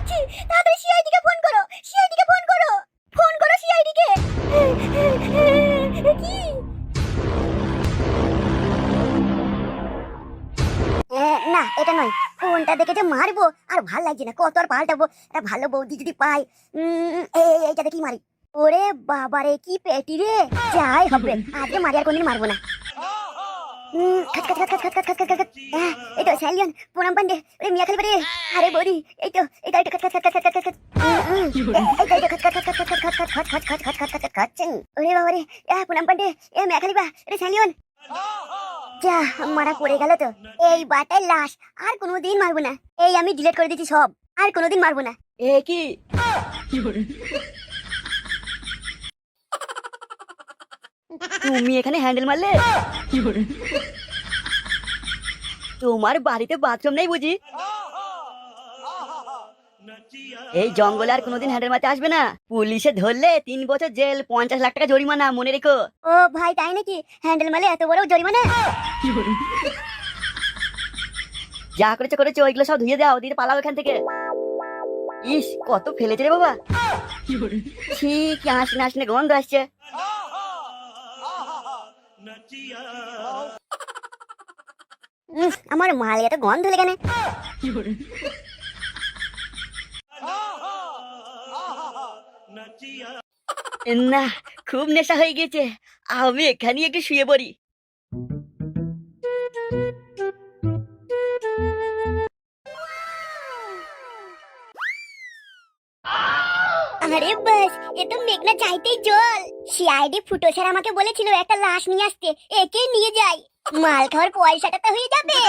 যাচ্ছি, তাড়াতাড়ি সিআইডি কে ফোন করো, সিআইডি কে ফোন করো, ফোন করো সিআইডি কে। কি না, এটা নয়। ফোনটা দেখে যে মারবো, আর ভাল লাগছে না, কত আর পাল্টাবো। একটা ভালো বৌদি যদি পাই, এইটা দেখি মারি। ওরে বাবারে, কি পেটি রে! যাই হবে, আজকে মারি, আর কোনদিন মারবো না। খাচ খাচ খাচ খাচ খাচ খাচ খাচ খাচ। এই তো স্যালিয়ন, প্রণাম পান্ডে, ওরে মিয়া খালি বারে। আরে বৌদি, এই তো এটা খাচ খাচ খাচ খাচ খাচ খাচ খাচ। এইটা খাচ খাচ খাচ খাচ খাচ খাচ খাচ খাচ খাচ খাচ খাচ খাচ খাচ খাচ্ছেন। ওরে বাবারে, প্রণাম পান্ডে, মিয়া খালি বা, রে স্যালিয়ন। যা, মারা পড়ে গেল তো। এই বাটার লাশ আর কোনোদিন মারবো না। এই আমি ডিলিট করে দিচ্ছি সব, আর কোনোদিন মারবো না। এ কি তুমি এখানে হ্যান্ডেল মারলে? তোমার বাড়িতে বাথরুম নেই বুঝি? এই জঙ্গলে আর কোনোদিন হ্যান্ডেল মারতে আসবে না। পুলিশে ধরলে 3 বছর জেল, 50 লাখ টাকা জরিমানা, মনে রেখো। ও ভাই, তাই নাকি? হ্যান্ডেল মারলে এত বড় জরিমানা? যা করেছো করেছো, ওইগুলো সব ধুয়ে দাও, দিয়ে পালাও এখান থেকে। ইস, কত ফেলেছে রে বাবা। ছি, কি আসনে আসনে গন্ধ আসছে। আমার মাল এত গন্ধ লেগে কেন? না, খুব নেশা হয়ে গেছে, আমি এখানে একটু শুয়ে পড়ি। আরে বাস, এ তো মেঘনা চাইতেই জল। সিআইডি ফুটো স্যার আমাকে বলেছিল একটা লাশ নিয়ে আসতে, একে নিয়ে যাই, মাল খাওয়ার পয়সাটা তো হয়ে যাবে।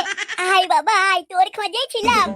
আয় বাবা আয়, তোর খোঁজেই ছিলাম।